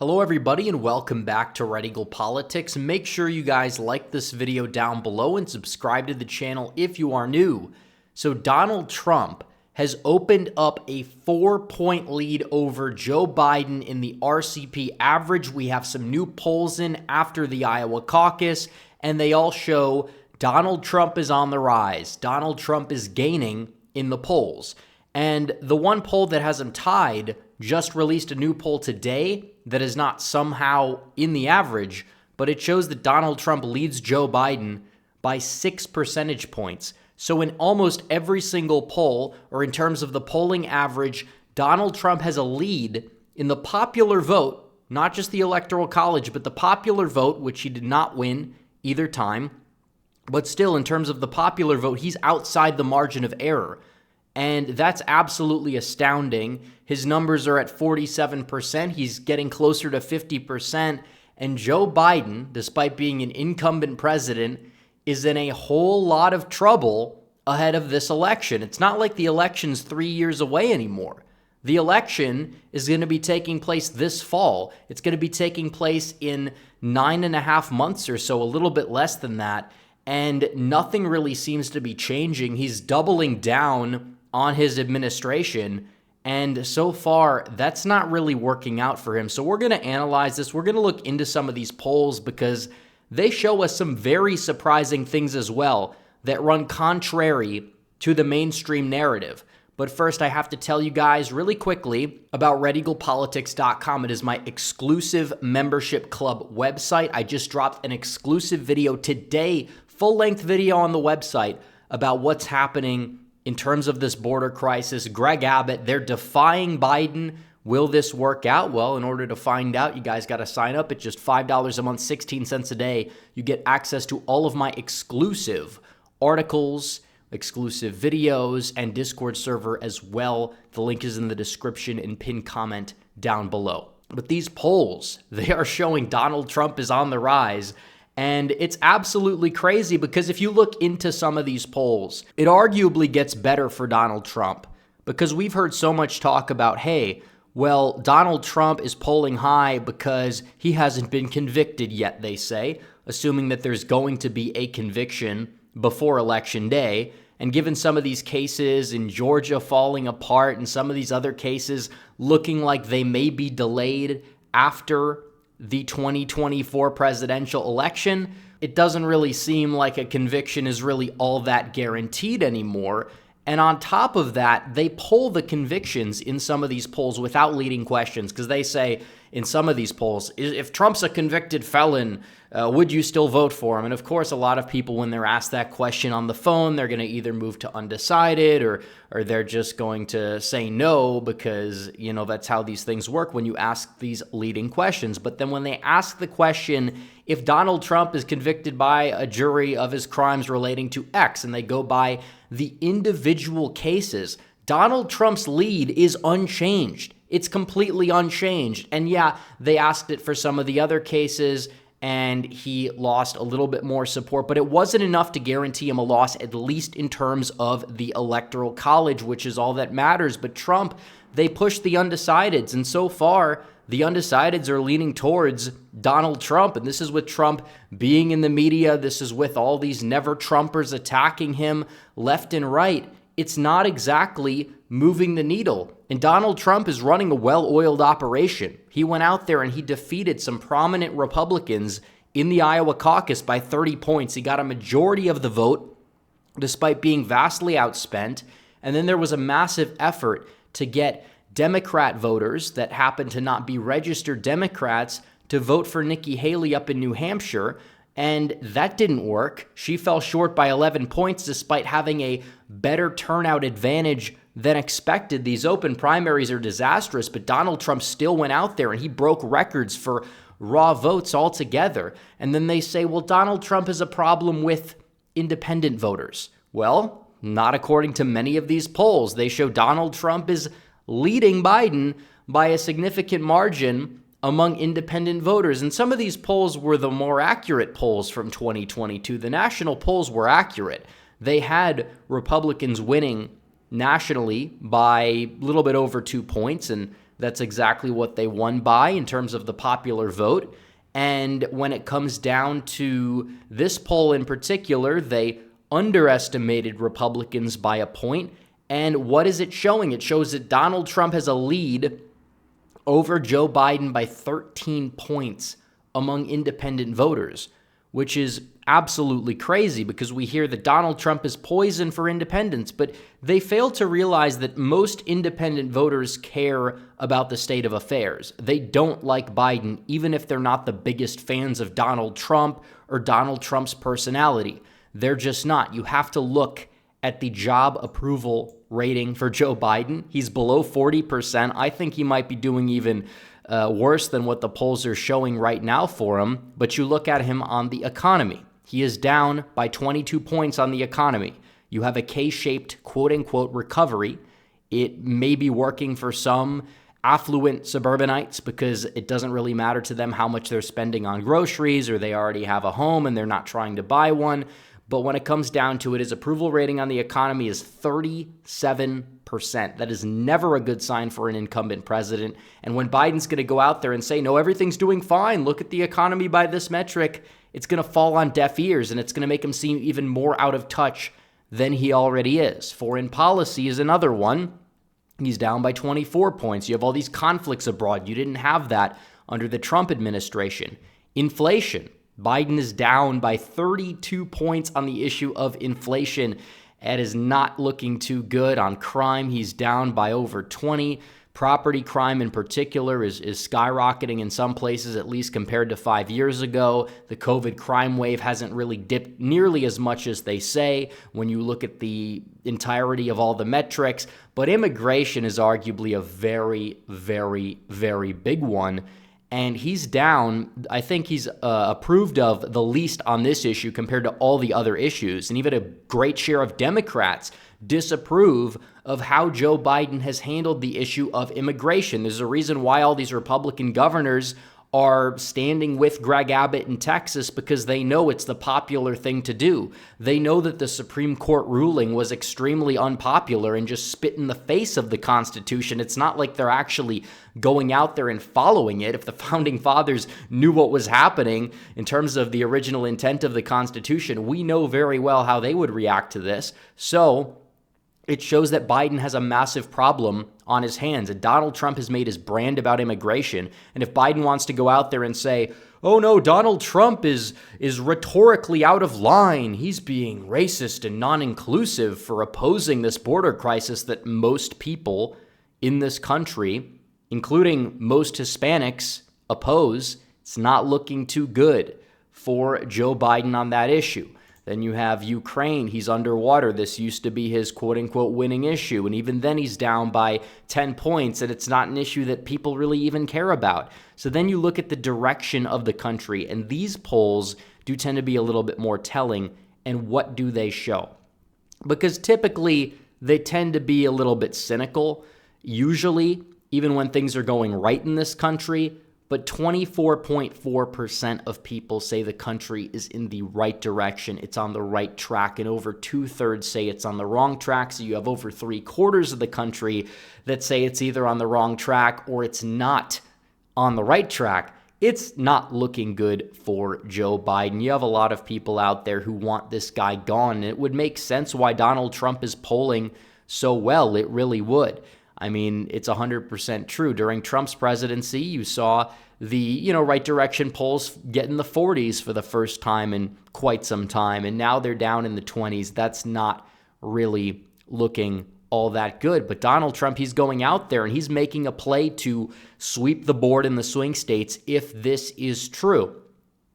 Hello everybody and welcome back to Red Eagle Politics. Make sure you guys like this video down below and subscribe to the channel if you are new. So Donald Trump has opened up a 4-point lead over Joe Biden in the RCP average. We have some new polls in after the Iowa caucus, and they all show Donald Trump is on the rise. Donald Trump is gaining in the polls. And the one poll that has him tied just released a new poll today that is not somehow in the average, but it shows that Donald Trump leads Joe Biden by 6 percentage points. So in almost every single poll, or in terms of the polling average, Donald Trump has a lead in the popular vote, not just the Electoral College, but the popular vote, which he did not win either time. But still, in terms of the popular vote, he's outside the margin of error. And that's absolutely astounding. His numbers are at 47%. He's getting closer to 50%. And Joe Biden, despite being an incumbent president, is in a whole lot of trouble ahead of this election. It's not like the election's 3 years away anymore. The election is going to be taking place this fall. It's going to be taking place in 9.5 months or so, a little bit less than that. And nothing really seems to be changing. He's doubling down on his administration, and so far, that's not really working out for him. So we're going to analyze this. We're going to look into some of these polls because they show us some very surprising things as well that run contrary to the mainstream narrative. But first, I have to tell you guys really quickly about redeaglepolitics.com. It is my exclusive membership club website. I just dropped an exclusive video today, full-length video on the website about what's happening in terms of this border crisis. Greg Abbott, they're defying Biden. Will this work out? Well, in order to find out, you guys got to sign up. It's just $5 a month, 16 cents a day. You get access to all of my exclusive articles, exclusive videos, and Discord server as well. The link is in the description and pinned comment down below. But these polls, they are showing Donald Trump is on the rise. And it's absolutely crazy because if you look into some of these polls, it arguably gets better for Donald Trump because we've heard so much talk about, hey, well, Donald Trump is polling high because he hasn't been convicted yet, they say, assuming that there's going to be a conviction before Election Day. And given some of these cases in Georgia falling apart and some of these other cases looking like they may be delayed after the 2024 presidential election, it doesn't really seem like a conviction is really all that guaranteed anymore. And on top of that, they poll the convictions in some of these polls without leading questions because they say in some of these polls, if Trump's a convicted felon, would you still vote for him? And of course, a lot of people, when they're asked that question on the phone, they're going to either move to undecided or they're just going to say no because, you know, that's how these things work when you ask these leading questions. But then when they ask the question, if Donald Trump is convicted by a jury of his crimes relating to X, and they go by the individual cases, Donald Trump's lead is unchanged. It's completely unchanged. And yeah, they asked it for some of the other cases, and he lost a little bit more support, but it wasn't enough to guarantee him a loss, at least in terms of the Electoral College, which is all that matters. But Trump, they pushed the undecideds, and so far, the undecideds are leaning towards Donald Trump, and this is with Trump being in the media. This is with all these never-Trumpers attacking him left and right. It's not exactly moving the needle. And Donald Trump is running a well-oiled operation. He went out there and he defeated some prominent Republicans in the Iowa caucus by 30 points. He got a majority of the vote despite being vastly outspent. And then there was a massive effort to get Democrat voters that happen to not be registered Democrats to vote for Nikki Haley up in New Hampshire. And that didn't work. She fell short by 11 points despite having a better turnout advantage than expected. These open primaries are disastrous, but Donald Trump still went out there and he broke records for raw votes altogether. And then they say, well, Donald Trump is a problem with independent voters. Well, not according to many of these polls. They show Donald Trump is leading Biden by a significant margin among independent voters. And some of these polls were the more accurate polls from 2022. The national polls were accurate. They had Republicans winning nationally by a little bit over 2 points, and That's exactly what they won by in terms of the popular vote. And when it comes down to this poll in particular, they underestimated Republicans by a point. And what is it showing? It shows that Donald Trump has a lead over Joe Biden by 13 points among independent voters, which is absolutely crazy because we hear that Donald Trump is poison for independents, but they fail to realize that most independent voters care about the state of affairs. They don't like Biden, even if they're not the biggest fans of Donald Trump or Donald Trump's personality. They're just not. You have to look at the job approval rating for Joe Biden. He's below 40%. I think he might be doing even worse than what the polls are showing right now for him. But you look at him on the economy. He is down by 22 points on the economy. You have a K-shaped, quote-unquote, recovery. It may be working for some affluent suburbanites because it doesn't really matter to them how much they're spending on groceries, or they already have a home and they're not trying to buy one. But when it comes down to it, his approval rating on the economy is 37%. That is never a good sign for an incumbent president. And when Biden's going to go out there and say, no, everything's doing fine, look at the economy by this metric, it's going to fall on deaf ears, and it's going to make him seem even more out of touch than he already is. Foreign policy is another one. He's down by 24 points. You have all these conflicts abroad. You didn't have that under the Trump administration. Inflation. Biden is down by 32 points on the issue of inflation. It is not looking too good. On crime, he's down by over 20. Property crime in particular is skyrocketing in some places, at least compared to 5 years ago. The COVID crime wave hasn't really dipped nearly as much as they say when you look at the entirety of all the metrics. But immigration is arguably a very, very, very big one. And he's down. I think he's approved of the least on this issue compared to all the other issues. And even a great share of Democrats disapprove of how Joe Biden has handled the issue of immigration. There's a reason why all these Republican governors are standing with Greg Abbott in Texas, because they know it's the popular thing to do. They know that the Supreme Court ruling was extremely unpopular and just spit in the face of the Constitution. It's not like they're actually going out there and following it. If the Founding Fathers knew what was happening in terms of the original intent of the Constitution, we know very well how they would react to this. So it shows that Biden has a massive problem on his hands, and Donald Trump has made his brand about immigration. And if Biden wants to go out there and say, oh no, Donald Trump is rhetorically out of line, he's being racist and non-inclusive for opposing this border crisis that most people in this country, including most Hispanics, oppose, it's not looking too good for Joe Biden on that issue. Then you have Ukraine. He's underwater. This used to be his quote-unquote winning issue, and even then he's down by 10 points, and it's not an issue that people really even care about. So then you look at the direction of the country, and these polls do tend to be a little bit more telling. And what do they show? Because typically they tend to be a little bit cynical, usually, even when things are going right in this country. But 24.4% of people say the country is in the right direction. It's on the right track. And over 2/3 say it's on the wrong track. So you have over 3/4 of the country that say it's either on the wrong track or it's not on the right track. It's not looking good for Joe Biden. You have a lot of people out there who want this guy gone. And it would make sense why Donald Trump is polling so well. It really would. I mean, it's 100% true. During Trump's presidency, you saw the, right direction polls get in the 40s for the first time in quite some time, and now they're down in the 20s. That's not really looking all that good. But Donald Trump, he's going out there and he's making a play to sweep the board in the swing states if this is true.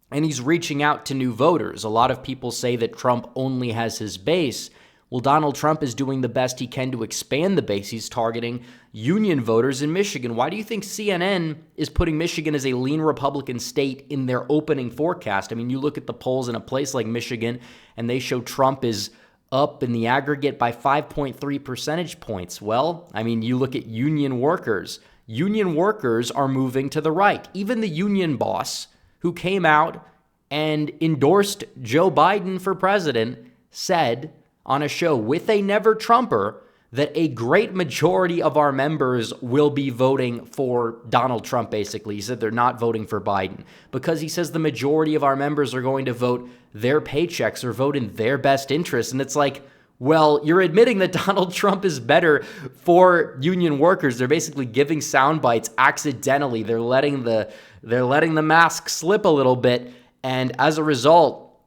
And he's reaching out to new voters. A lot of people say that Trump only has his base. Well, Donald Trump is doing the best he can to expand the base. He's targeting union voters in Michigan. Why do you think CNN is putting Michigan as a lean Republican state in their opening forecast? I mean, you look at the polls in a place like Michigan, and they show Trump is up in the aggregate by 5.3 percentage points. Well, I mean, you look at union workers. Union workers are moving to the right. Even the union boss who came out and endorsed Joe Biden for president said on a show with a never Trumper that a great majority of our members will be voting for Donald Trump, basically. He said they're not voting for Biden because he says the majority of our members are going to vote their paychecks or vote in their best interest. And it's like, well, you're admitting that Donald Trump is better for union workers. They're basically giving sound bites accidentally. They're letting the mask slip a little bit. And as a result,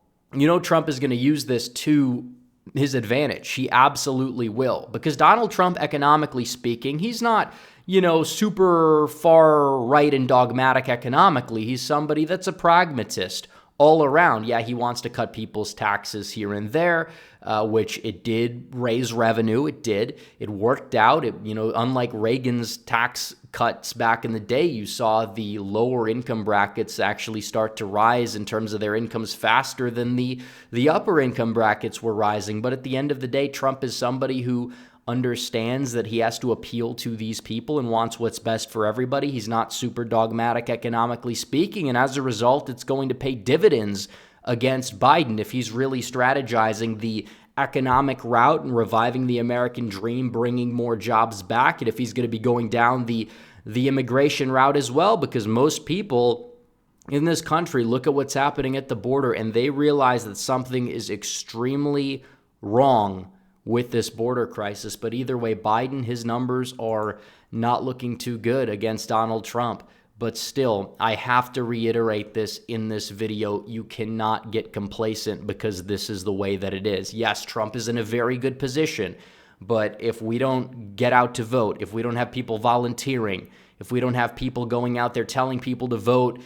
Trump is going to use this to his advantage. He absolutely will. Because Donald Trump, economically speaking, he's not, super far right and dogmatic economically. He's somebody that's a pragmatist all around. Yeah, he wants to cut people's taxes here and there, which it did raise revenue. It did. It worked out. Unlike Reagan's tax cuts back in the day, you saw the lower income brackets actually start to rise in terms of their incomes faster than the upper income brackets were rising. But at the end of the day, Trump is somebody who understands that he has to appeal to these people and wants what's best for everybody. He's not super dogmatic economically speaking, and as a result, it's going to pay dividends against Biden if he's really strategizing the economic route and reviving the American dream, bringing more jobs back, and if he's going to be going down the immigration route as well, because most people in this country look at what's happening at the border and they realize that something is extremely wrong with this border crisis. But either way, Biden, his numbers are not looking too good against Donald Trump. But still, I have to reiterate this in this video. You cannot get complacent because this is the way that it is. Yes, Trump is in a very good position, but if we don't get out to vote, if we don't have people volunteering, if we don't have people going out there telling people to vote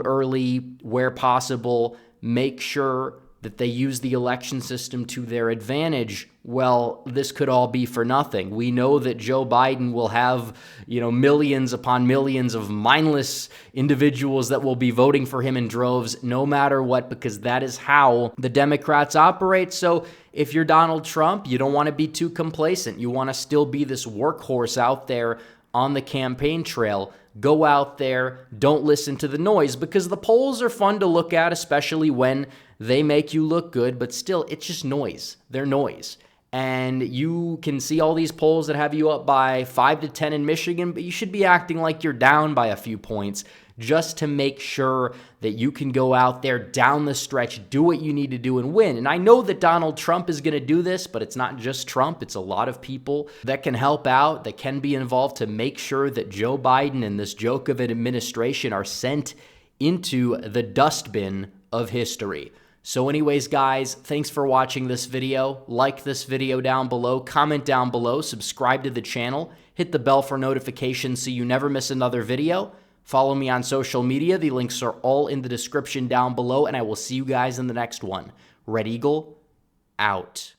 early where possible, make sure that they use the election system to their advantage, well, this could all be for nothing. We know that Joe Biden will have, millions upon millions of mindless individuals that will be voting for him in droves no matter what, because that is how the Democrats operate. So if you're Donald Trump, you don't want to be too complacent. You want to still be this workhorse out there on the campaign trail. Go out there, don't listen to the noise, because the polls are fun to look at, especially when they make you look good, but still, it's just noise. They're noise. And you can see all these polls that have you up by 5 to 10 in Michigan, but you should be acting like you're down by a few points just to make sure that you can go out there down the stretch, do what you need to do and win. And I know that Donald Trump is going to do this, but it's not just Trump. It's a lot of people that can help out, that can be involved to make sure that Joe Biden and this joke of an administration are sent into the dustbin of history. So anyways, guys, thanks for watching this video. Like this video down below, comment down below, subscribe to the channel, hit the bell for notifications so you never miss another video. Follow me on social media. The links are all in the description down below, and I will see you guys in the next one. Red Eagle, out.